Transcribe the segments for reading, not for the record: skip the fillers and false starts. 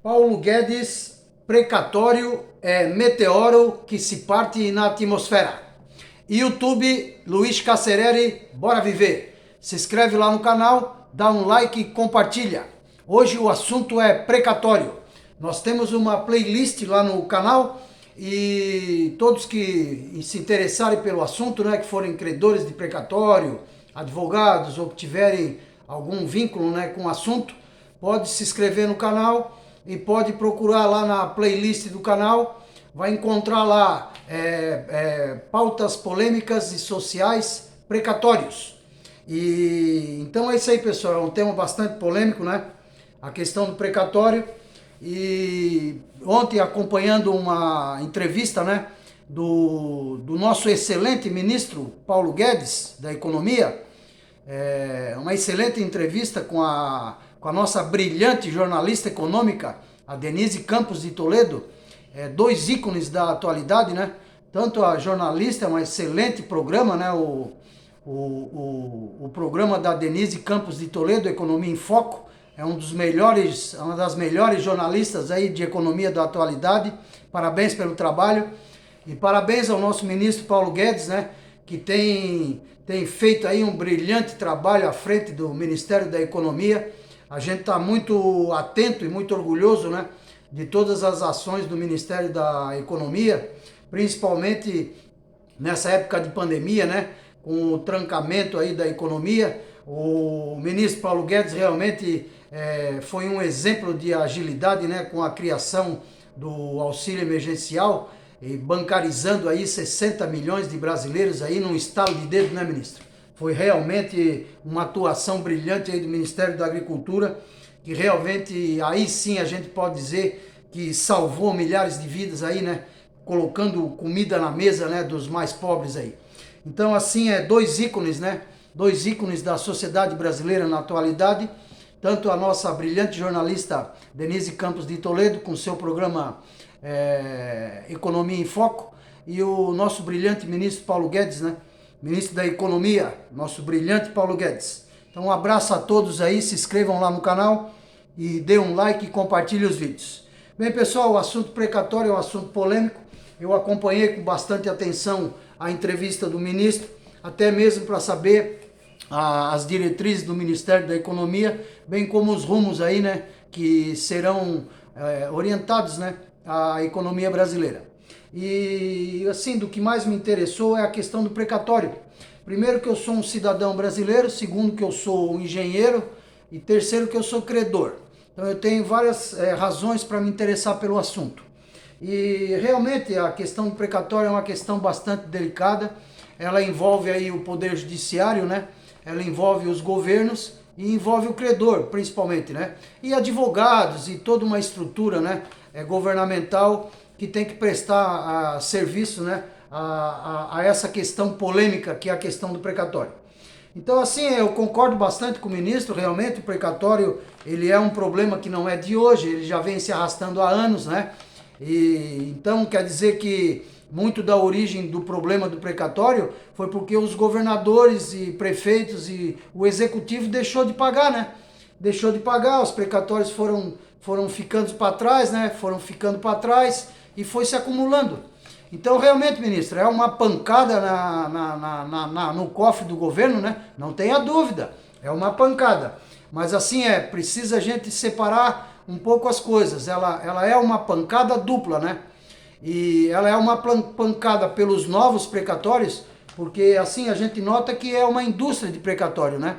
Paulo Guedes, precatório é meteoro que se parte na atmosfera. YouTube, Luiz Cacereri, bora viver. Se inscreve lá no canal, dá um like e compartilha. Hoje o assunto é precatório. Nós temos uma playlist lá no canal e todos que se interessarem pelo assunto, né, que forem credores de precatório, advogados ou que tiverem algum vínculo, né, com o assunto, pode se inscrever no canal e pode procurar lá na playlist do canal. Vai encontrar lá pautas polêmicas e sociais precatórios. E então é isso aí, pessoal. É um tema bastante polêmico, né? A questão do precatório. E ontem, acompanhando uma entrevista, né, do nosso excelente ministro Paulo Guedes, da Economia, uma excelente entrevista com a nossa brilhante jornalista econômica, a Denise Campos de Toledo, dois ícones da atualidade, né? Tanto a jornalista, é um excelente programa, né? O programa da Denise Campos de Toledo, Economia em Foco, é uma das melhores jornalistas aí de economia da atualidade. Parabéns pelo trabalho e parabéns ao nosso ministro Paulo Guedes, né? Que tem feito aí um brilhante trabalho à frente do Ministério da Economia. A gente está muito atento e muito orgulhoso, né, de todas as ações do Ministério da Economia, principalmente nessa época de pandemia, né, com o trancamento aí da economia. O ministro Paulo Guedes realmente foi um exemplo de agilidade, né, com a criação do auxílio emergencial e bancarizando aí 60 milhões de brasileiros aí num estalo de dedo, né, ministro? Foi realmente uma atuação brilhante aí do Ministério da Agricultura, que realmente aí sim a gente pode dizer que salvou milhares de vidas aí, né? Colocando comida na mesa, né, dos mais pobres aí. Então assim, dois ícones, né? Dois ícones da sociedade brasileira na atualidade. Tanto a nossa brilhante jornalista Denise Campos de Toledo, com seu programa Economia em Foco, e o nosso brilhante ministro Paulo Guedes, né? Ministro da Economia, nosso brilhante Paulo Guedes. Então um abraço a todos aí, se inscrevam lá no canal e dê um like e compartilhe os vídeos. Bem, pessoal, o assunto precatório é um assunto polêmico. Eu acompanhei com bastante atenção a entrevista do ministro, até mesmo para saber as diretrizes do Ministério da Economia, bem como os rumos aí, né, que serão orientados, né, à economia brasileira. E assim, do que mais me interessou é a questão do precatório. Primeiro, que eu sou um cidadão brasileiro. Segundo, que eu sou um engenheiro. E terceiro, que eu sou credor. Então eu tenho várias razões para me interessar pelo assunto. E realmente a questão do precatório é uma questão bastante delicada. Ela envolve aí o poder judiciário, né? Ela envolve os governos e envolve o credor, principalmente, né? E advogados e toda uma estrutura, né, governamental que tem que prestar serviço, né, a essa questão polêmica que é a questão do precatório. Então assim, eu concordo bastante com o ministro. Realmente o precatório, ele é um problema que não é de hoje, ele já vem se arrastando há anos, né? E então quer dizer que muito da origem do problema do precatório foi porque os governadores e prefeitos e o executivo deixou de pagar, né? Deixou de pagar, os precatórios foram ficando para trás, né? Foram ficando para trás e foi se acumulando. Então, realmente, ministro, é uma pancada no cofre do governo, né? Não tenha dúvida, é uma pancada. Mas assim, precisa a gente separar um pouco as coisas. Ela é uma pancada dupla, né? E ela é uma pancada pelos novos precatórios, porque assim a gente nota que é uma indústria de precatório, né?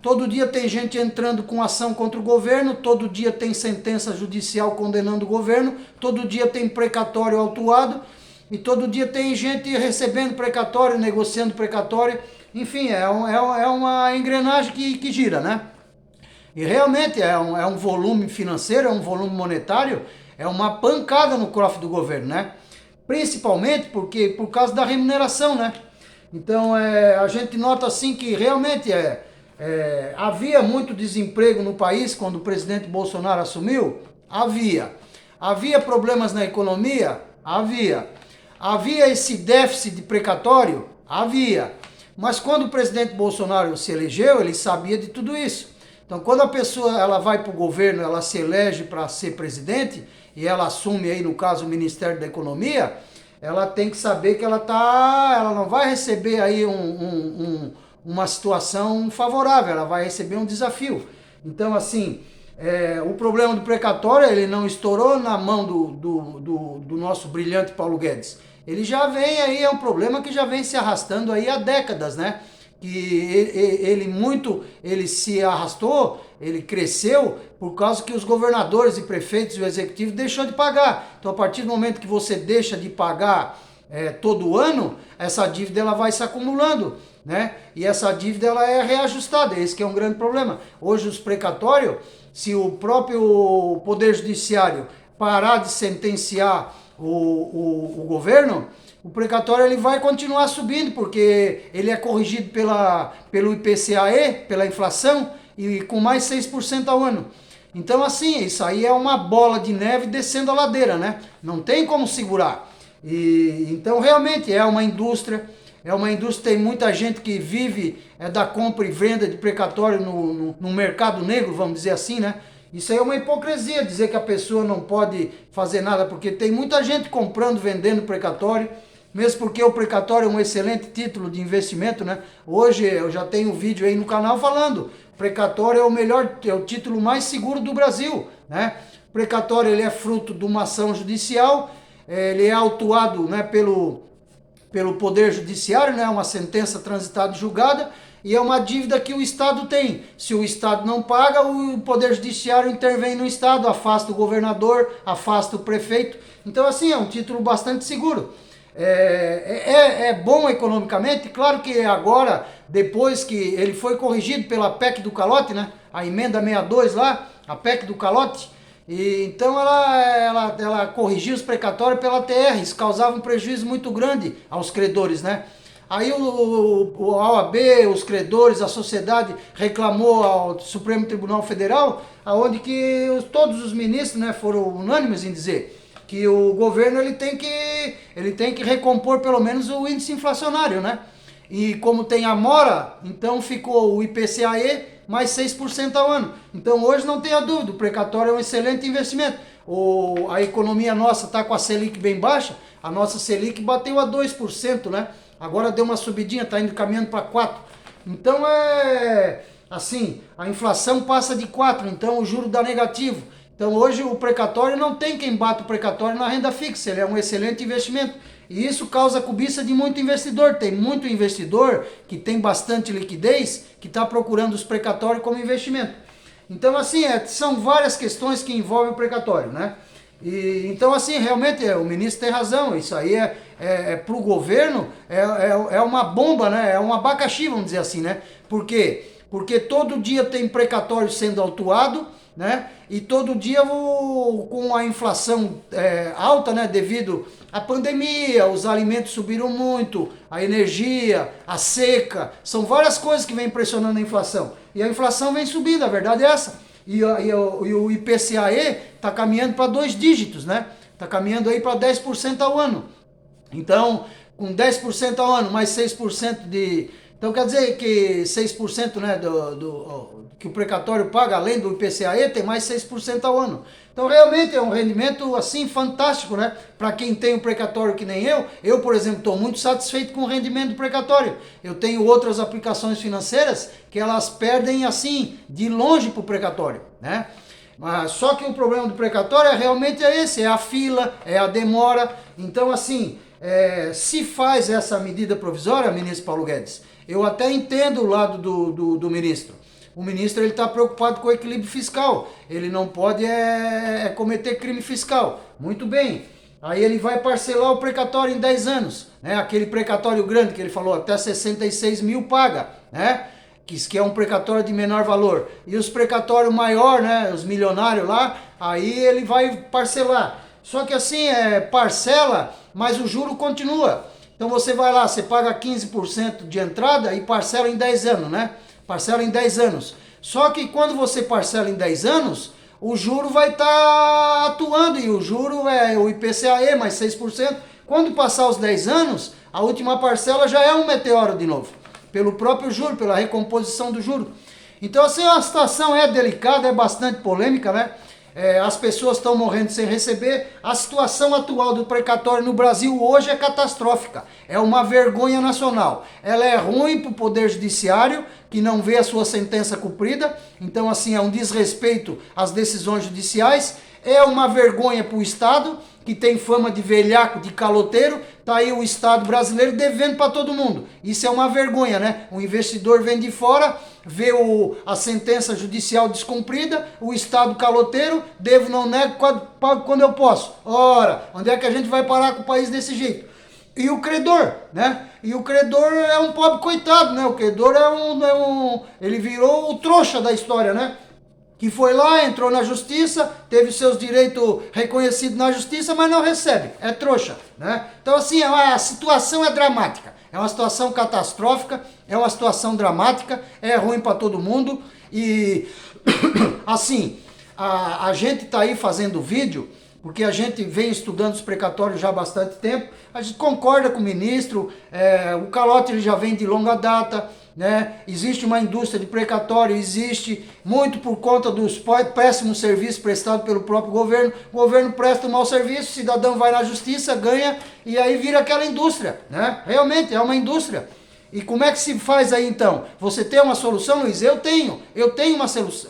Todo dia tem gente entrando com ação contra o governo, todo dia tem sentença judicial condenando o governo, todo dia tem precatório autuado e todo dia tem gente recebendo precatório, negociando precatório. Enfim, é uma engrenagem que gira, né? E realmente é um volume financeiro, é um volume monetário, é uma pancada no cofre do governo, né? Principalmente porque por causa da remuneração, né? Então a gente nota assim que realmente havia muito desemprego no país quando o presidente Bolsonaro assumiu. Havia problemas na economia? Havia esse déficit de precatório? Havia. Mas quando o presidente Bolsonaro se elegeu, ele sabia de tudo isso. Então, quando a pessoa ela vai para o governo, ela se elege para ser presidente, e ela assume aí, no caso, o Ministério da Economia, ela tem que saber que ela não vai receber aí uma situação favorável, ela vai receber um desafio. Então, assim, o problema do precatório, ele não estourou na mão do nosso brilhante Paulo Guedes. Ele já vem aí, é um problema que já vem se arrastando aí há décadas, né? Que ele se arrastou, ele cresceu por causa que os governadores e prefeitos e o executivo deixou de pagar. Então, a partir do momento que você deixa de pagar todo ano, essa dívida ela vai se acumulando, né? E essa dívida ela é reajustada, esse que é um grande problema. Hoje os precatórios, se o próprio Poder Judiciário parar de sentenciar o governo, o precatório ele vai continuar subindo, porque ele é corrigido pelo IPCAE, pela inflação, e com mais 6% ao ano. Então, assim, isso aí é uma bola de neve descendo a ladeira, né? Não tem como segurar. Então, realmente, é uma indústria, tem muita gente que vive da compra e venda de precatório no mercado negro, vamos dizer assim, né? Isso aí é uma hipocrisia, dizer que a pessoa não pode fazer nada, porque tem muita gente comprando, vendendo precatório, mesmo porque o precatório é um excelente título de investimento, né? Hoje eu já tenho um vídeo aí no canal falando, precatório é o título mais seguro do Brasil, né? O precatório ele é fruto de uma ação judicial, ele é autuado, né, pelo Poder Judiciário, né, uma sentença transitada e julgada, e é uma dívida que o Estado tem. Se o Estado não paga, o Poder Judiciário intervém no Estado, afasta o governador, afasta o prefeito. Então, assim, é um título bastante seguro. É bom economicamente, claro que agora, depois que ele foi corrigido pela PEC do calote, né, a emenda 62 lá, a PEC do calote, e então ela corrigiu os precatórios pela TR, isso causava um prejuízo muito grande aos credores, né? Aí a OAB, os credores, a sociedade reclamou ao Supremo Tribunal Federal, aonde que todos os ministros, né, foram unânimes em dizer que o governo ele tem que recompor pelo menos o índice inflacionário, né? E como tem a mora, então ficou o IPCAE mais 6% ao ano. Então hoje não tenha dúvida, o precatório é um excelente investimento. A economia nossa está com a Selic bem baixa, a nossa Selic bateu a 2%, né? Agora deu uma subidinha, está indo caminhando para 4%. Então assim, a inflação passa de 4%, então o juro dá negativo. Então hoje o precatório não tem quem bata o precatório na renda fixa, ele é um excelente investimento. E isso causa cobiça de muito investidor. Tem muito investidor que tem bastante liquidez que está procurando os precatórios como investimento. Então, assim, são várias questões que envolvem o precatório, né? Então, assim, realmente o ministro tem razão. Isso aí para o governo é uma bomba, né? É um abacaxi, vamos dizer assim, né? Por quê? Porque todo dia tem precatório sendo autuado, né? E todo dia com a inflação alta, né? Devido à pandemia, os alimentos subiram muito, a energia, a seca, são várias coisas que vêm pressionando a inflação. E a inflação vem subindo, a verdade é essa. E o IPCAE está caminhando para 2 dígitos, né? Está caminhando aí para 10% ao ano. Então, com 10% ao ano, mais 6% de... Então quer dizer que 6%, né, que o precatório paga, além do IPCAE, tem mais 6% ao ano. Então realmente é um rendimento assim fantástico, né? Para quem tem o precatório que nem eu. Eu, por exemplo, estou muito satisfeito com o rendimento do precatório. Eu tenho outras aplicações financeiras que elas perdem assim, de longe para o precatório, né? Mas só que o problema do precatório realmente é esse, é a fila, é a demora. Então assim, se faz essa medida provisória, ministro Paulo Guedes, eu até entendo o lado do ministro. O ministro está preocupado com o equilíbrio fiscal. Ele não pode cometer crime fiscal. Muito bem. Aí ele vai parcelar o precatório em 10 anos. Né? Aquele precatório grande que ele falou, até 66 mil paga. Né? Que é um precatório de menor valor. E os precatórios maior, né? Os milionários lá, aí ele vai parcelar. Só que assim, parcela, mas o juro continua. Então você vai lá, você paga 15% de entrada e parcela em 10 anos, né? Parcela em 10 anos. Só que quando você parcela em 10 anos, o juro vai estar atuando, e o juro é o IPCAE mais 6%. Quando passar os 10 anos, a última parcela já é um meteoro de novo, pelo próprio juro, pela recomposição do juro. Então assim, a situação é delicada, é bastante polêmica, né? As pessoas estão morrendo sem receber. A situação atual do precatório no Brasil hoje é catastrófica. É uma vergonha nacional. Ela é ruim para o Poder Judiciário, que não vê a sua sentença cumprida. Então, assim, é um desrespeito às decisões judiciais. É uma vergonha para o Estado, que tem fama de velhaco, de caloteiro. Tá aí o Estado brasileiro devendo para todo mundo. Isso é uma vergonha, né? O investidor vem de fora, vê a sentença judicial descumprida, o Estado caloteiro, devo, não nego, pago quando eu posso. Ora, onde é que a gente vai parar com o país desse jeito? E o credor, né? E o credor é um pobre coitado, né? O credor ele virou o trouxa da história, né? Que foi lá, entrou na justiça, teve seus direitos reconhecidos na justiça, mas não recebe, é trouxa, né? Então assim, a situação é dramática, é uma situação catastrófica, é uma situação dramática, é ruim para todo mundo e assim, a gente tá aí fazendo vídeo, porque a gente vem estudando os precatórios já há bastante tempo, a gente concorda com o ministro, o calote ele já vem de longa data, né? Existe uma indústria de precatório, existe muito por conta dos péssimos serviços prestados pelo próprio governo. O governo presta um mau serviço, o cidadão vai na justiça, ganha e aí vira aquela indústria, né? Realmente é uma indústria. E como é que se faz aí então? Você tem uma solução, Luiz? Eu tenho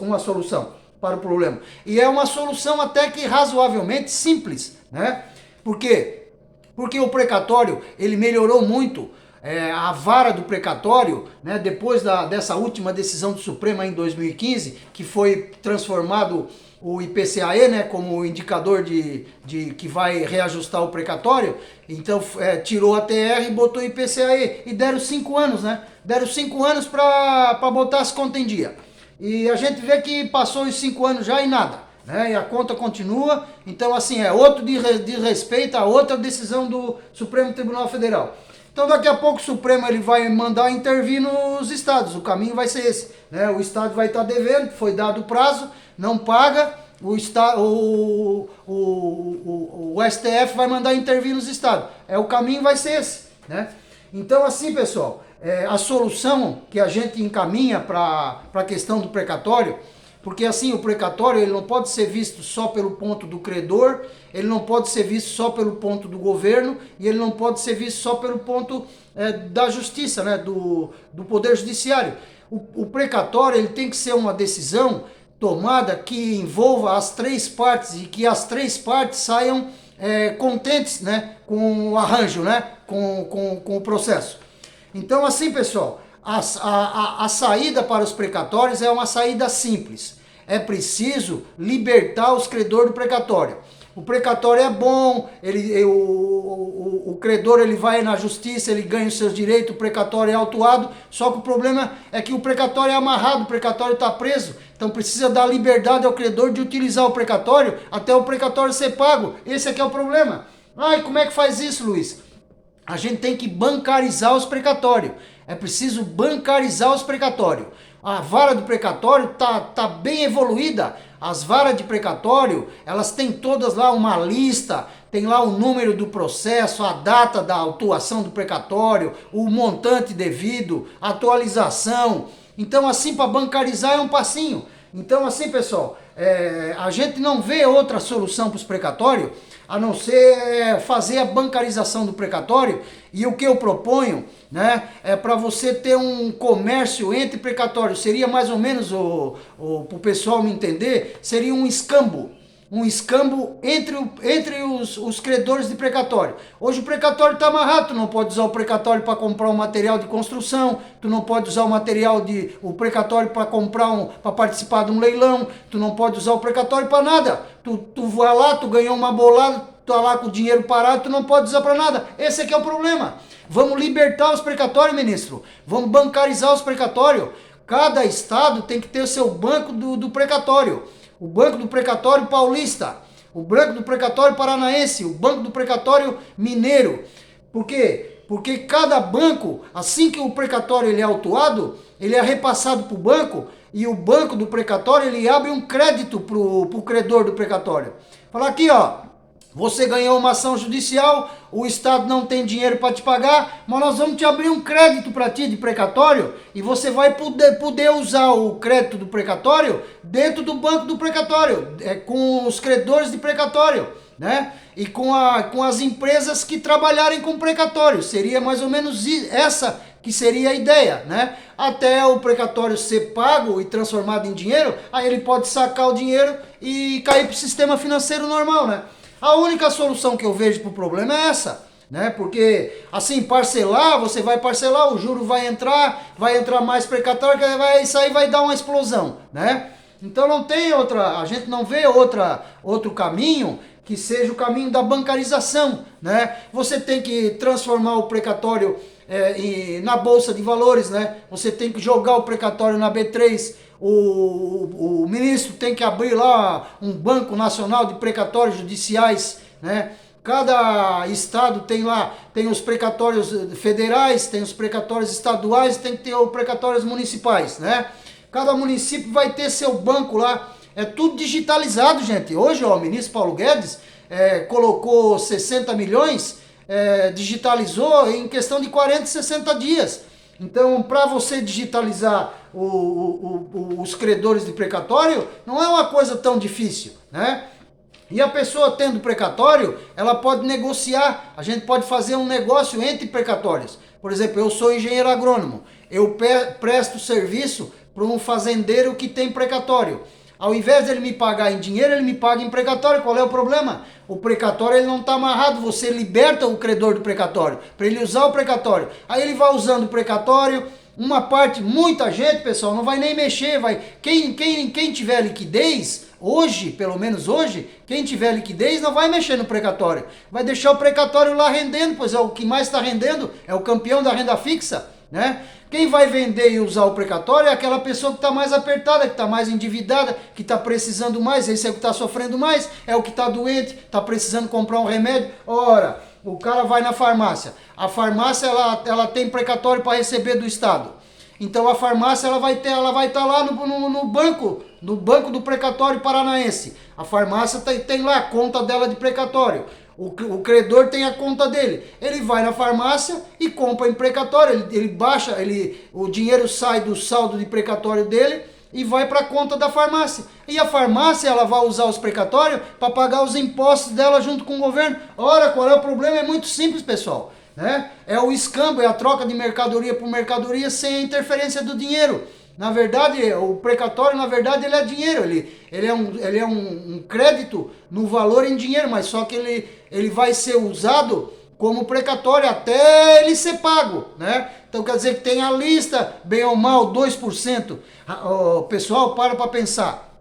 uma solução para o problema. E é uma solução até que razoavelmente simples, né? Por quê? Porque o precatório, ele melhorou muito. A vara do precatório, né, depois dessa última decisão do Supremo em 2015, que foi transformado o IPCAE, né, como indicador que vai reajustar o precatório, então tirou a TR e botou o IPCAE, e deram 5 anos, né? Deram 5 anos para botar as contas em dia. E a gente vê que passou os 5 anos já e nada, né? E a conta continua, então assim, é outro de respeito a outra decisão do Supremo Tribunal Federal. Então daqui a pouco o Supremo ele vai mandar intervir nos estados, o caminho vai ser esse, né? O estado vai estar devendo, foi dado o prazo, não paga, o STF vai mandar intervir nos estados, o caminho vai ser esse, né? Então assim, pessoal, a solução que a gente encaminha para a questão do precatório, porque assim, o precatório ele não pode ser visto só pelo ponto do credor, ele não pode ser visto só pelo ponto do governo, e ele não pode ser visto só pelo ponto da justiça, né, do Poder Judiciário. O precatório ele tem que ser uma decisão tomada que envolva as 3 partes e que as 3 partes saiam contentes, né, com o arranjo, né, com o processo. Então assim, pessoal, a saída para os precatórios é uma saída simples. É preciso libertar os credores do precatório. O precatório é bom, o credor ele vai na justiça, ele ganha os seus direitos, o precatório é autuado, só que o problema é que o precatório é amarrado, o precatório está preso, então precisa dar liberdade ao credor de utilizar o precatório até o precatório ser pago. Esse aqui é o problema. Ai, como é que faz isso, Luiz? A gente tem que bancarizar os precatórios. É preciso bancarizar os precatórios. A vara do precatório tá bem evoluída. As varas de precatório, elas têm todas lá uma lista, tem lá o número do processo, a data da autuação do precatório, o montante devido, a atualização. Então assim, para bancarizar é um passinho. Então assim, pessoal, a gente não vê outra solução para os precatórios a não ser fazer a bancarização do precatório. E o que eu proponho, né, é para você ter um comércio entre precatórios, seria mais ou menos, para o pessoal me entender, seria um escambo entre os credores de precatório. Hoje o precatório está amarrado, tu não pode usar o precatório para comprar um material de construção, tu não pode usar o precatório para para participar de um leilão, tu não pode usar o precatório para nada. Tu vai lá, tu ganhou uma bolada, tu tá lá com o dinheiro parado, tu não pode usar para nada. Esse aqui é o problema. Vamos libertar os precatórios, ministro. Vamos bancarizar os precatórios. Cada estado tem que ter o seu banco do precatório. O banco do precatório paulista, o banco do precatório paranaense, o banco do precatório mineiro. Por quê? Porque cada banco, assim que o precatório ele é autuado, ele é repassado para o banco, e o banco do precatório ele abre um crédito para o credor do precatório. Fala aqui, ó, Você ganhou uma ação judicial, o Estado não tem dinheiro para te pagar, mas nós vamos te abrir um crédito para ti de precatório e você vai poder usar o crédito do precatório dentro do banco do precatório, com os credores de precatório, né? E com as empresas que trabalharem com precatório. Seria mais ou menos essa que seria a ideia, né? Até o precatório ser pago e transformado em dinheiro, aí ele pode sacar o dinheiro e cair para o sistema financeiro normal, né? A única solução que eu vejo para o problema é essa, né? Porque assim, parcelar, você vai parcelar, o juro vai entrar mais precatório, isso aí vai dar uma explosão, né? Então não tem outra, a gente não vê outro caminho que seja o caminho da bancarização, né? Você tem que transformar o precatório na bolsa de valores, né? Você tem que jogar o precatório na B3. O ministro tem que abrir lá um banco nacional de precatórios judiciais, né? Cada estado tem os precatórios federais, tem os precatórios estaduais, tem que ter os precatórios municipais, né? Cada município vai ter seu banco lá, é tudo digitalizado, gente. Hoje, ó, o ministro Paulo Guedes colocou 60 milhões, digitalizou em questão de 40, 60 dias. Então, para você digitalizar os credores de precatório, não é uma coisa tão difícil, né? E a pessoa tendo precatório, ela pode negociar, a gente pode fazer um negócio entre precatórios. Por exemplo, eu sou engenheiro agrônomo, eu presto serviço para um fazendeiro que tem precatório. Ao invés de ele me pagar em dinheiro, ele me paga em precatório. Qual é o problema? O precatório ele não está amarrado, você liberta o credor do precatório, para ele usar o precatório. Aí ele vai usando o precatório, uma parte, muita gente, pessoal, não vai nem mexer, quem tiver liquidez, hoje, pelo menos hoje, quem tiver liquidez não vai mexer no precatório, vai deixar o precatório lá rendendo, pois é o que mais está rendendo, é o campeão da renda fixa, né? Quem vai vender e usar o precatório é aquela pessoa que está mais apertada, que está mais endividada, que está precisando mais, esse é o que está sofrendo mais, é o que está doente, está precisando comprar um remédio. Ora, o cara vai na farmácia, a farmácia ela tem precatório para receber do Estado. Então a farmácia ela vai estar lá no banco do precatório paranaense. A farmácia tem lá a conta dela de precatório. O credor tem a conta dele. Ele vai na farmácia e compra em precatório. Ele baixa, o dinheiro sai do saldo de precatório dele e vai para a conta da farmácia. E a farmácia ela vai usar os precatórios para pagar os impostos dela junto com o governo. Ora, qual é o problema? É muito simples, pessoal, né? É o escambo, é a troca de mercadoria por mercadoria sem a interferência do dinheiro. Na verdade, o precatório, na verdade, ele é dinheiro, ele é um crédito no valor em dinheiro, mas só que ele vai ser usado como precatório até ele ser pago, né? Então quer dizer que tem a lista, bem ou mal, 2%. Pessoal, para pensar.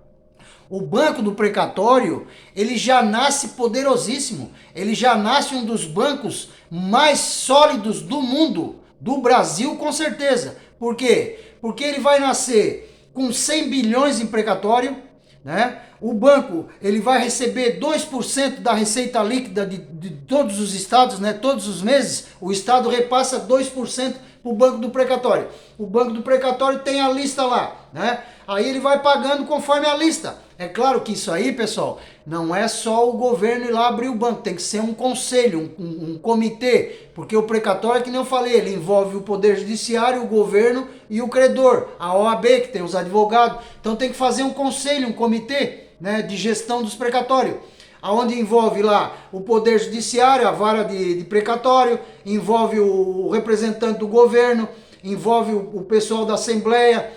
O banco do precatório, ele já nasce poderosíssimo, ele já nasce um dos bancos mais sólidos do mundo, do Brasil com certeza. Por quê? Porque ele vai nascer com 100 bilhões em precatório, né? O banco ele vai receber 2% da receita líquida de todos os estados, né? Todos os meses, o estado repassa 2% para o banco do precatório. O banco do precatório tem a lista lá, né? Aí ele vai pagando conforme a lista. É claro que isso aí, pessoal, não é só o governo ir lá abrir o banco, tem que ser um conselho, um comitê, porque o precatório, que nem eu falei, ele envolve o poder judiciário, o governo e o credor, a OAB, que tem os advogados. Então tem que fazer um conselho, um comitê, né, de gestão dos precatórios, aonde envolve lá o poder judiciário, a vara de precatório, envolve o representante do governo, envolve o pessoal da Assembleia,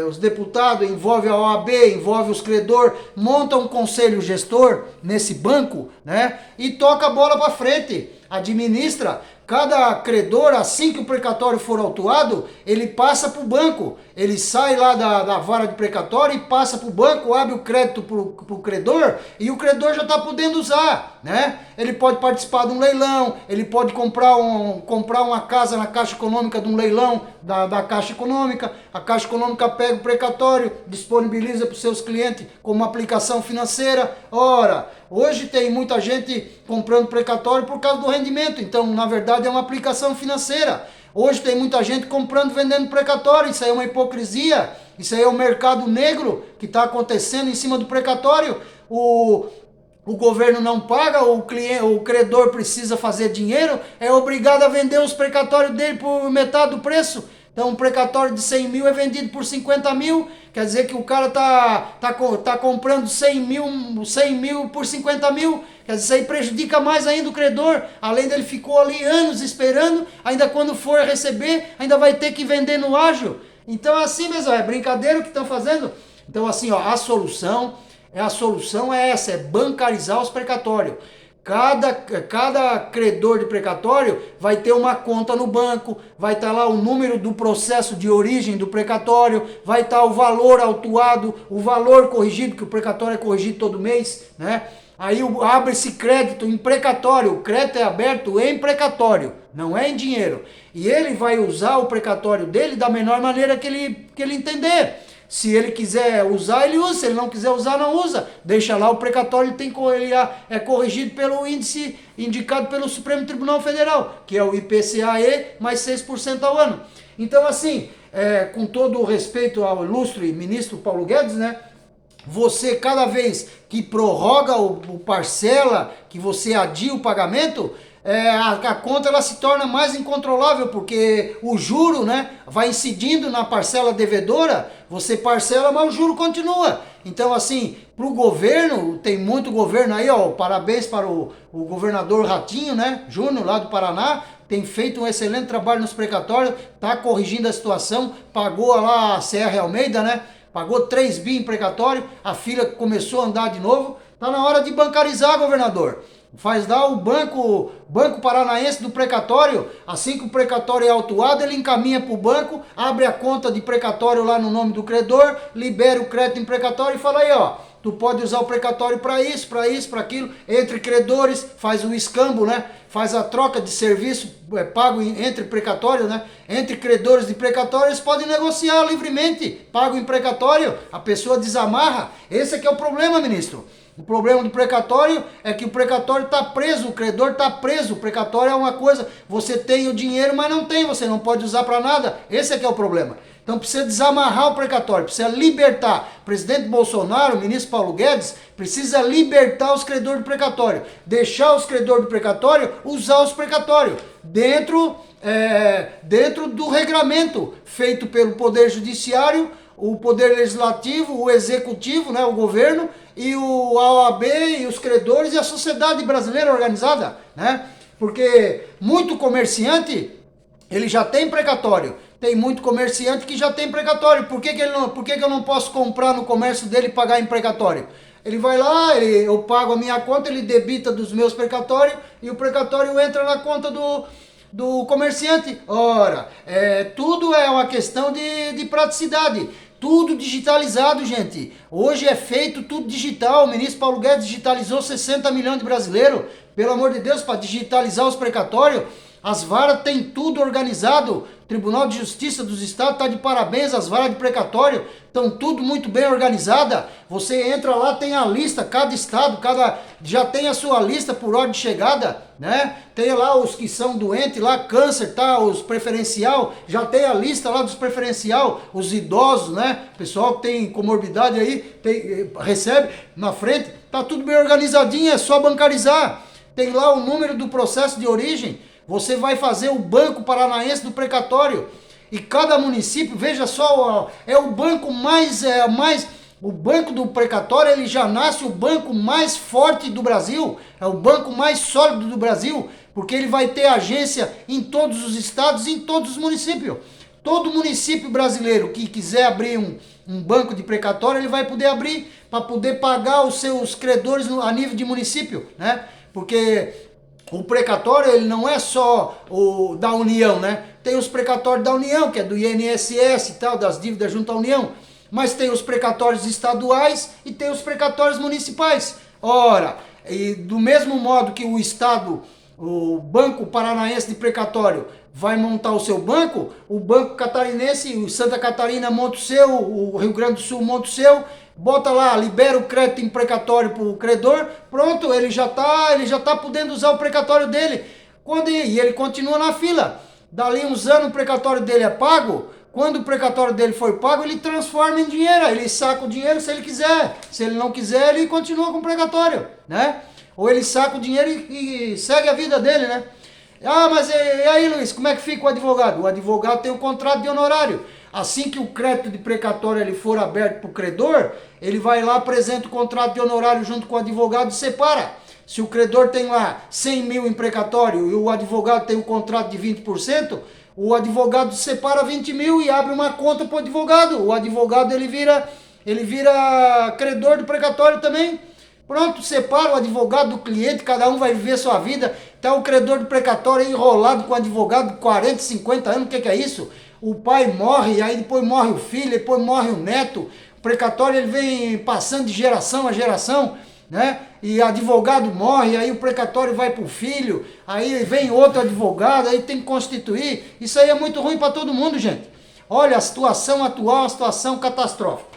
os deputados, envolve a OAB, envolve os credores, monta um conselho gestor nesse banco, né? E toca a bola para frente, administra. Cada credor, assim que o precatório for autuado, ele passa para o banco. Ele sai lá da vara de precatório e passa para o banco, abre o crédito para o credor e o credor já está podendo usar, né? Ele pode participar de um leilão, ele pode comprar uma casa na Caixa Econômica de um leilão da Caixa Econômica. A Caixa Econômica pega o precatório, disponibiliza para os seus clientes como uma aplicação financeira. Ora, hoje tem muita gente comprando precatório por causa do rendimento, então na verdade é uma aplicação financeira. Hoje tem muita gente comprando e vendendo precatório, isso aí é uma hipocrisia, isso aí é o mercado negro que está acontecendo em cima do precatório. o governo não paga, o credor precisa fazer dinheiro, é obrigado a vender os precatórios dele por metade do preço. Então um precatório de 100 mil é vendido por 50 mil, quer dizer que o cara tá comprando 100 mil por 50 mil, quer dizer, isso aí prejudica mais ainda o credor, além dele ficou ali anos esperando, ainda quando for receber, ainda vai ter que vender no ágio. Então assim mesmo, é brincadeira o que estão fazendo. Então assim, ó, a solução é essa, é bancarizar os precatórios. Cada credor de precatório vai ter uma conta no banco, vai estar lá o número do processo de origem do precatório, vai estar o valor autuado, o valor corrigido, que o precatório é corrigido todo mês, né? Aí abre-se crédito em precatório, o crédito é aberto em precatório, não é em dinheiro. E ele vai usar o precatório dele da menor maneira que ele entender. Se ele quiser usar, ele usa. Se ele não quiser usar, não usa. Deixa lá o precatório, ele é corrigido pelo índice indicado pelo Supremo Tribunal Federal, que é o IPCA-E mais 6% ao ano. Então, assim, com todo o respeito ao ilustre ministro Paulo Guedes, né? Você, cada vez que prorroga o parcela, que você adia o pagamento, a conta ela se torna mais incontrolável, porque o juro, né, vai incidindo na parcela devedora, você parcela, mas o juro continua. Então, assim, para o governo, tem muito governo aí, ó, parabéns para o governador Ratinho, né, Júnior, lá do Paraná, tem feito um excelente trabalho nos precatórios, está corrigindo a situação, pagou lá a CR Almeida, né, pagou 3 bi em precatório, a fila começou a andar de novo, está na hora de bancarizar, governador. Faz lá o Banco Paranaense do Precatório, assim que o precatório é autuado, ele encaminha para o banco, abre a conta de precatório lá no nome do credor, libera o crédito em precatório e fala aí, ó, tu pode usar o precatório para isso, para aquilo, entre credores, faz o escambo, né? Faz a troca de serviço pago entre precatório, né? Entre credores de precatório, eles podem negociar livremente, pago em precatório, a pessoa desamarra. Esse é que é o problema, ministro. O problema do precatório é que o precatório está preso, o credor está preso. O precatório é uma coisa, você tem o dinheiro, mas não tem, você não pode usar para nada. Esse é que é o problema. Então precisa desamarrar o precatório, precisa libertar. O presidente Bolsonaro, o ministro Paulo Guedes, precisa libertar os credores do precatório. Deixar os credores do precatório usar os precatórios dentro do regramento feito pelo Poder Judiciário, o Poder Legislativo, o Executivo, né, o governo, e o OAB, e os credores, e a sociedade brasileira organizada, né? Porque muito comerciante, ele já tem precatório. Tem muito comerciante que já tem precatório. Por que eu não posso comprar no comércio dele e pagar em precatório? Ele vai lá, eu pago a minha conta, ele debita dos meus precatórios, e o precatório entra na conta do comerciante. Ora, tudo é uma questão de praticidade. Tudo digitalizado, gente. Hoje é feito tudo digital. O ministro Paulo Guedes digitalizou 60 milhões de brasileiros. Pelo amor de Deus, para digitalizar os precatórios. As varas têm tudo organizado. O Tribunal de Justiça dos Estados está de parabéns. As varas de precatório estão tudo muito bem organizada. Você entra lá, tem a lista, cada estado, já tem a sua lista por ordem de chegada, né? Tem lá os que são doentes, lá câncer, tá? Os preferencial, já tem a lista lá dos preferencial, os idosos, né? Pessoal que tem comorbidade aí, recebe na frente, tá tudo bem organizadinho, é só bancarizar. Tem lá o número do processo de origem. Você vai fazer o Banco Paranaense do Precatório. E cada município, veja só, é o banco o banco do precatório, ele já nasce o banco mais forte do Brasil, é o banco mais sólido do Brasil, porque ele vai ter agência em todos os estados e em todos os municípios. Todo município brasileiro que quiser abrir um banco de precatório, ele vai poder abrir para poder pagar os seus credores a nível de município, né? Porque o precatório, ele não é só o da União, né? Tem os precatórios da União, que é do INSS e tal, das dívidas junto à União. Mas tem os precatórios estaduais e tem os precatórios municipais. Ora, e do mesmo modo que o Estado, o Banco Paranaense de Precatório, vai montar o seu banco, o Banco Catarinense, o Santa Catarina monta o seu, o Rio Grande do Sul monta o seu, bota lá, libera o crédito em precatório para o credor, pronto, ele já tá podendo usar o precatório dele. E ele continua na fila. Dali uns anos o precatório dele é pago. quando o precatório dele for pago, ele transforma em dinheiro, ele saca o dinheiro se ele quiser, se ele não quiser, ele continua com o precatório, né? Ou ele saca o dinheiro e segue a vida dele, né? Ah, mas e aí, Luiz, como é que fica o advogado? O advogado tem um contrato de honorário. Assim que o crédito de precatório ele for aberto para o credor, ele vai lá, apresenta o contrato de honorário junto com o advogado e separa. Se o credor tem lá 100 mil em precatório e o advogado tem um contrato de 20%, o advogado separa 20 mil e abre uma conta para o advogado. O advogado ele vira credor do precatório também. Pronto, separa o advogado do cliente, cada um vai viver sua vida. Tá o credor do precatório enrolado com o advogado de 40, 50 anos, o que é isso? O pai morre, aí depois morre o filho, depois morre o neto. O precatório ele vem passando de geração a geração, né? E advogado morre, aí o precatório vai para o filho, aí vem outro advogado, aí tem que constituir. Isso aí é muito ruim para todo mundo, gente. Olha, a situação atual é uma situação catastrófica.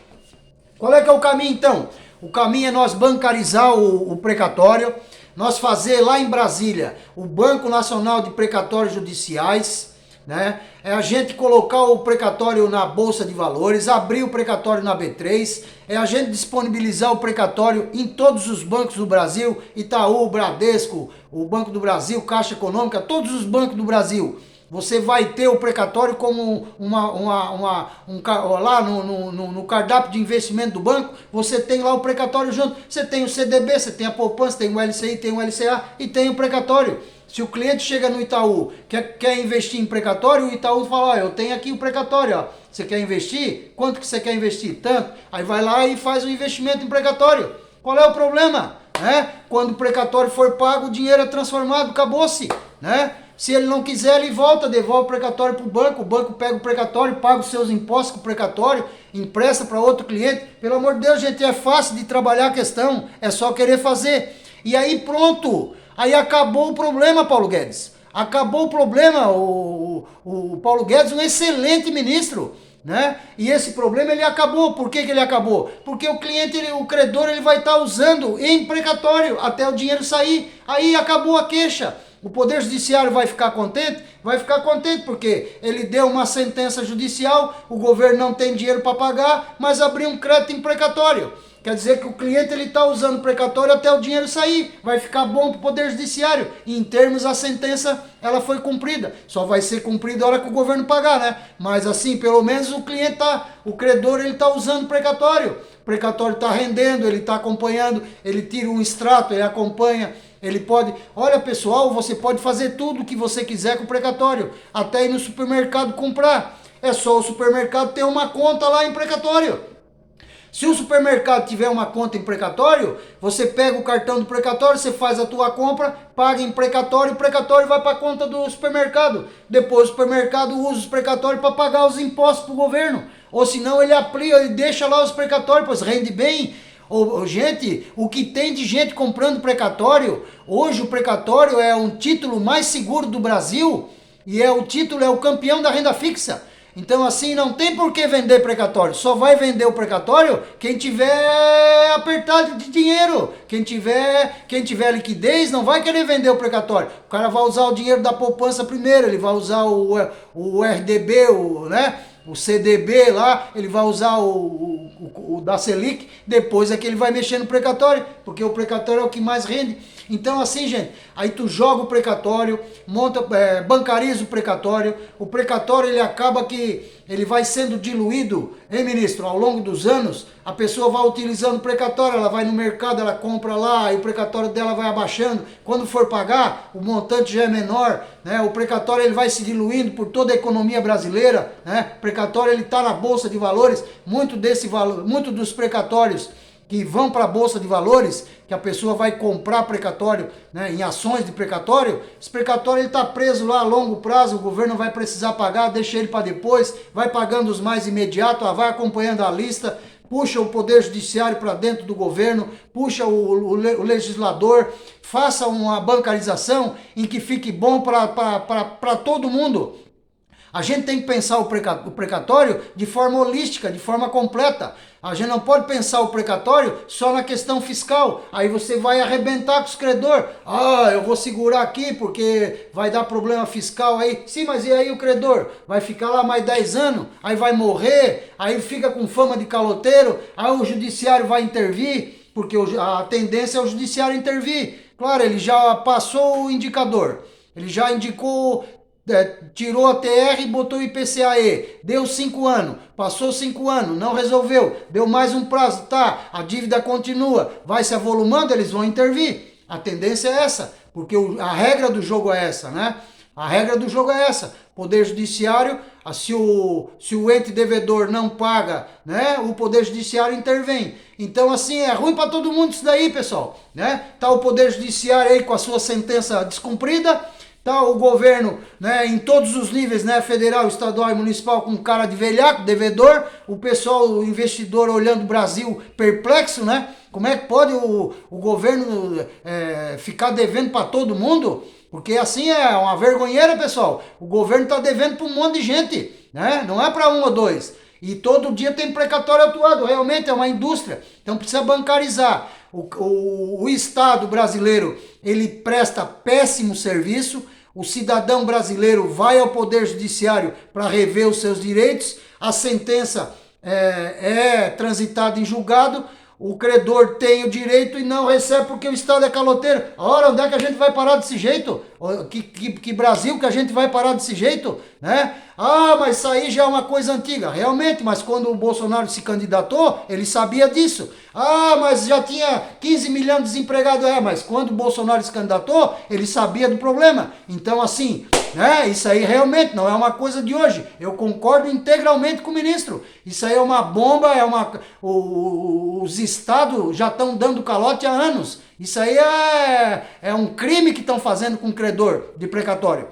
Qual é que é o caminho então? O caminho é nós bancarizar o precatório, nós fazer lá em Brasília o Banco Nacional de Precatórios Judiciais, né? É a gente colocar o precatório na Bolsa de Valores, abrir o precatório na B3, é a gente disponibilizar o precatório em todos os bancos do Brasil, Itaú, Bradesco, o Banco do Brasil, Caixa Econômica, todos os bancos do Brasil. Você vai ter o precatório como lá no cardápio de investimento do banco, você tem lá o precatório junto. Você tem o CDB, você tem a poupança, tem o LCI, tem o LCA e tem o precatório. Se o cliente chega no Itaú, quer investir em precatório, o Itaú fala, ó, eu tenho aqui o precatório, ó. Você quer investir? Quanto que você quer investir? Tanto. Aí vai lá e faz o investimento em precatório. Qual é o problema? Quando o precatório for pago, o dinheiro é transformado, acabou-se, né? Se ele não quiser, ele volta, devolve o precatório para o banco pega o precatório, paga os seus impostos com o precatório, empresta para outro cliente. Pelo amor de Deus, gente, é fácil de trabalhar a questão, é só querer fazer. E aí pronto, aí acabou o problema, Paulo Guedes. Acabou o problema, o Paulo Guedes, um excelente ministro, né? E esse problema ele acabou. Por que ele acabou? Porque o cliente, o credor, ele vai estar usando em precatório até o dinheiro sair. Aí acabou a queixa. O Poder Judiciário vai ficar contente? Vai ficar contente porque ele deu uma sentença judicial, o governo não tem dinheiro para pagar, mas abriu um crédito em precatório. Quer dizer que o cliente está usando precatório até o dinheiro sair. Vai ficar bom para o Poder Judiciário. E em termos, a sentença ela foi cumprida. Só vai ser cumprida a hora que o governo pagar, né? Mas assim, pelo menos o credor ele está usando precatório. O precatório está rendendo, ele está acompanhando, ele tira um extrato, ele acompanha. Ele pode, olha pessoal, você pode fazer tudo o que você quiser com o precatório, até ir no supermercado comprar. É só o supermercado ter uma conta lá em precatório. Se o supermercado tiver uma conta em precatório, você pega o cartão do precatório, você faz a tua compra, paga em precatório, o precatório vai para a conta do supermercado. Depois o supermercado usa os precatórios para pagar os impostos para o governo. Ou senão ele aplica, ele deixa lá os precatórios, pois rende bem. Gente, o que tem de gente comprando precatório, hoje o precatório é um título mais seguro do Brasil e o título é o campeão da renda fixa. Então assim, não tem por que vender precatório, só vai vender o precatório quem tiver apertado de dinheiro, quem tiver liquidez não vai querer vender o precatório. O cara vai usar o dinheiro da poupança primeiro, ele vai usar o RDB, né? O CDB lá, ele vai usar o da Selic, depois é que ele vai mexer no precatório, porque o precatório é o que mais rende. Então assim, gente, aí tu joga o precatório, bancariza o precatório ele acaba que ele vai sendo diluído, hein, ministro? Ao longo dos anos, a pessoa vai utilizando o precatório, ela vai no mercado, ela compra lá, e o precatório dela vai abaixando. Quando for pagar, o montante já é menor, né? O precatório ele vai se diluindo por toda a economia brasileira, né? O precatório ele está na Bolsa de Valores, muito dos precatórios que vão para a Bolsa de Valores, que a pessoa vai comprar precatório, né, em ações de precatório, esse precatório está preso lá a longo prazo, o governo vai precisar pagar, deixa ele para depois, vai pagando os mais imediatos, vai acompanhando a lista, puxa o Poder Judiciário para dentro do governo, puxa o legislador, faça uma bancarização em que fique bom para todo mundo. A gente tem que pensar o precatório de forma holística, de forma completa. A gente não pode pensar o precatório só na questão fiscal. Aí você vai arrebentar com os credores. Ah, eu vou segurar aqui porque vai dar problema fiscal aí. Sim, mas e aí o credor? Vai ficar lá mais 10 anos, aí vai morrer, aí fica com fama de caloteiro, aí o judiciário vai intervir, porque a tendência é o judiciário intervir. Claro, ele já passou o indicador. Ele já indicou, tirou a TR e botou o IPCAE, deu 5 anos, passou 5 anos, não resolveu, deu mais um prazo, tá, a dívida continua, vai se avolumando, eles vão intervir. A tendência é essa, porque a regra do jogo é essa, né? A regra do jogo é essa. Poder Judiciário, se o ente devedor não paga, né, o Poder Judiciário intervém. Então, assim, é ruim para todo mundo isso daí, pessoal, né? Tá o Poder Judiciário aí com a sua sentença descumprida, tá o governo, né, em todos os níveis, né, federal, estadual e municipal, com cara de velhaco, devedor, o pessoal, o investidor olhando o Brasil perplexo, né? Como é que pode o governo ficar devendo para todo mundo? Porque assim é uma vergonheira, pessoal. O governo está devendo para um monte de gente, né? Não é para um ou dois. E todo dia tem precatório autuado, realmente é uma indústria. Então precisa bancarizar. O Estado brasileiro, ele presta péssimo serviço. O cidadão brasileiro vai ao Poder Judiciário para rever os seus direitos. A sentença é transitada em julgado. O credor tem o direito e não recebe porque o Estado é caloteiro. Ora, onde é que a gente vai parar desse jeito? Que Brasil que a gente vai parar desse jeito? Né? Ah, mas isso aí já é uma coisa antiga. Realmente, mas quando o Bolsonaro se candidatou, ele sabia disso. Ah, mas já tinha 15 milhões de desempregados. Mas quando o Bolsonaro se candidatou, ele sabia do problema. Então, assim, isso aí realmente não é uma coisa de hoje. Eu concordo integralmente com o ministro. Isso aí é uma bomba, os estados já estão dando calote há anos. Isso aí é um crime que estão fazendo com o credor de precatório.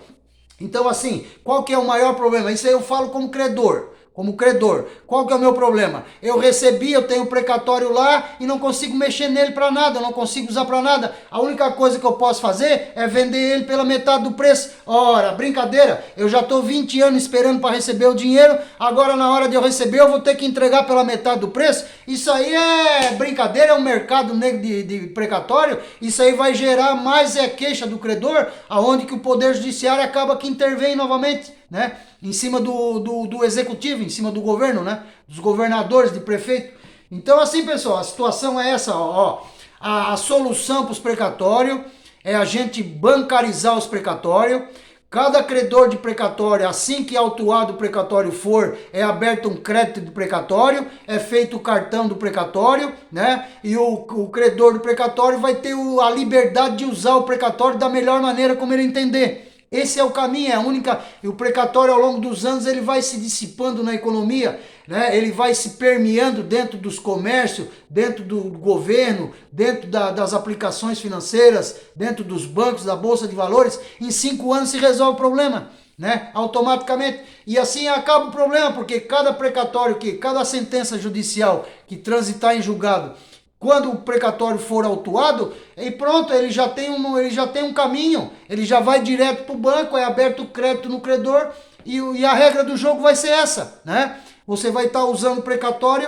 Então, assim, qual que é o maior problema? Isso aí eu falo como credor. Como credor, qual que é o meu problema? Eu recebi, eu tenho precatório lá e não consigo mexer nele para nada, eu não consigo usar para nada. A única coisa que eu posso fazer é vender ele pela metade do preço. Ora, brincadeira, eu já estou 20 anos esperando para receber o dinheiro, agora na hora de eu receber eu vou ter que entregar pela metade do preço. Isso aí é brincadeira, é um mercado negro de precatório, isso aí vai gerar mais queixa do credor, aonde que o Poder Judiciário acaba que intervém novamente, né? Em cima do executivo, em cima do governo, né? Dos governadores, de prefeito. Então, assim, pessoal, a situação é essa, ó. A solução para os precatórios é a gente bancarizar os precatórios. Cada credor de precatório, assim que autuado o precatório for, é aberto um crédito de precatório, é feito o cartão do precatório, né? E o credor do precatório vai ter a liberdade de usar o precatório da melhor maneira como ele entender. Esse é o caminho, é a única. E o precatório ao longo dos anos ele vai se dissipando na economia, né? Ele vai se permeando dentro dos comércios, dentro do governo, dentro das aplicações financeiras, dentro dos bancos, da bolsa de valores. Em 5 anos se resolve o problema, né? Automaticamente. E assim acaba o problema, porque cada precatório, cada sentença judicial que transitar em julgado, quando o precatório for autuado, e pronto, ele já tem um caminho, ele já vai direto para o banco, é aberto o crédito no credor, e a regra do jogo vai ser essa, né? Você vai estar usando o precatório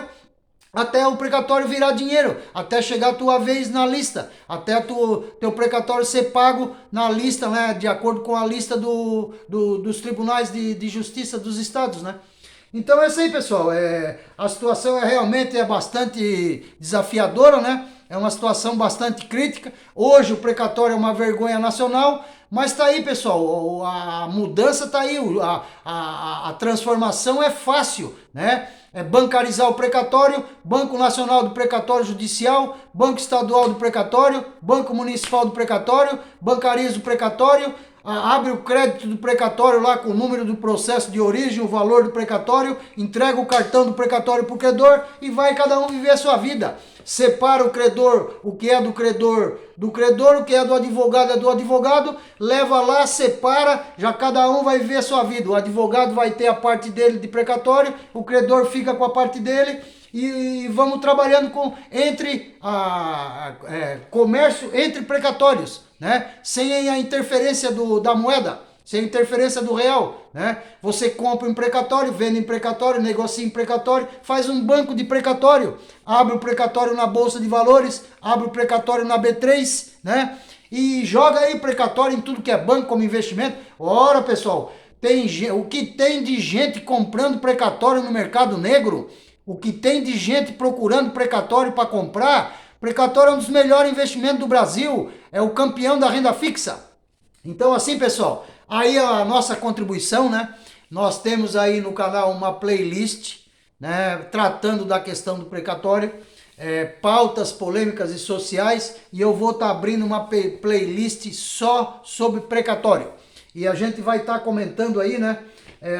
até o precatório virar dinheiro, até chegar a tua vez na lista, até teu precatório ser pago na lista, né? De acordo com a lista dos tribunais de justiça dos estados, né? Então é isso aí, pessoal. A situação realmente bastante desafiadora, né? É uma situação bastante crítica. Hoje o precatório é uma vergonha nacional, mas tá aí, pessoal. A mudança tá aí, a transformação é fácil, né? É bancarizar o precatório, Banco Nacional do Precatório Judicial, Banco Estadual do Precatório, Banco Municipal do Precatório, bancariza o precatório, abre o crédito do precatório lá com o número do processo de origem, o valor do precatório, entrega o cartão do precatório para o credor e vai cada um viver a sua vida. Separa o credor, o que é do credor, o que é do advogado, leva lá, separa, já cada um vai viver a sua vida. O advogado vai ter a parte dele de precatório, o credor fica com a parte dele e vamos trabalhando entre comércio entre precatórios, né? Sem a interferência da moeda, sem interferência do real, né? Você compra em precatório, vende em precatório, negocia em precatório, faz um banco de precatório, abre o precatório na Bolsa de Valores, abre o precatório na B3, né? E joga aí precatório em tudo que é banco como investimento. Ora, pessoal, o que tem de gente comprando precatório no mercado negro, o que tem de gente procurando precatório para comprar, precatório é um dos melhores investimentos do Brasil, é o campeão da renda fixa. Então assim, pessoal, aí a nossa contribuição, né? Nós temos aí no canal uma playlist, né, tratando da questão do precatório, pautas polêmicas e sociais, e eu vou estar abrindo uma playlist só sobre precatório. E a gente vai estar comentando aí, né,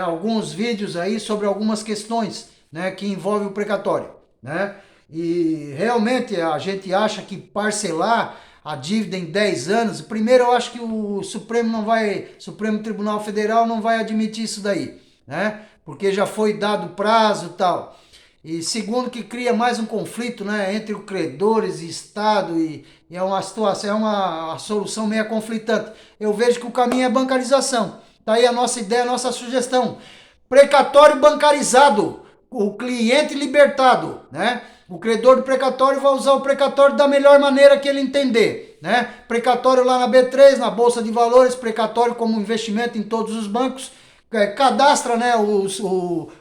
alguns vídeos aí sobre algumas questões, né, que envolvem o precatório, né? E realmente a gente acha que parcelar a dívida em 10 anos, primeiro eu acho que o Supremo Tribunal Federal não vai admitir isso daí, né? Porque já foi dado prazo e tal. E segundo que cria mais um conflito, né, entre os credores e Estado e é uma situação, é uma solução meio conflitante. Eu vejo que o caminho é bancarização. Tá aí a nossa ideia, a nossa sugestão. Precatório bancarizado, o cliente libertado, né? O credor do precatório vai usar o precatório da melhor maneira que ele entender, né? Precatório lá na B3, na Bolsa de Valores, precatório como investimento em todos os bancos. Cadastra, né,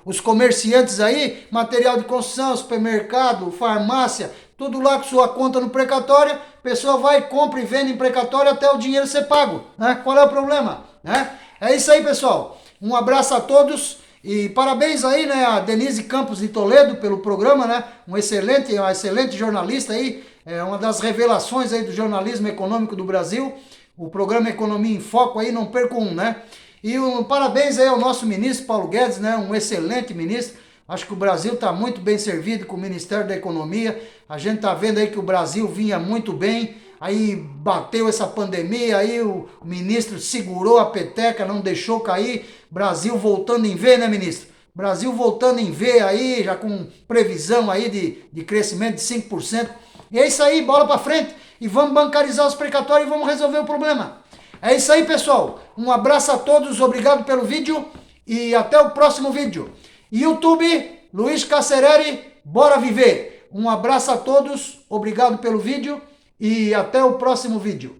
os comerciantes aí, material de construção, supermercado, farmácia, tudo lá com sua conta no precatório, a pessoa vai, compra e vende em precatório até o dinheiro ser pago, né? Qual é o problema, né? É isso aí, pessoal. Um abraço a todos e parabéns aí, né, a Denise Campos de Toledo pelo programa, né? Uma excelente jornalista aí, uma das revelações aí do jornalismo econômico do Brasil. O programa Economia em Foco aí, não percam um, né? E parabéns aí ao nosso ministro Paulo Guedes, né? Um excelente ministro. Acho que o Brasil está muito bem servido com o Ministério da Economia. A gente está vendo aí que o Brasil vinha muito bem. Aí bateu essa pandemia, aí o ministro segurou a peteca, não deixou cair. Brasil voltando em V, né, ministro? Brasil voltando em V aí, já com previsão aí de crescimento de 5%. E é isso aí, bola para frente. E vamos bancarizar os precatórios e vamos resolver o problema. É isso aí, pessoal. Um abraço a todos, obrigado pelo vídeo e até o próximo vídeo. YouTube, Luiz Cacereri, bora viver. Um abraço a todos, obrigado pelo vídeo e até o próximo vídeo.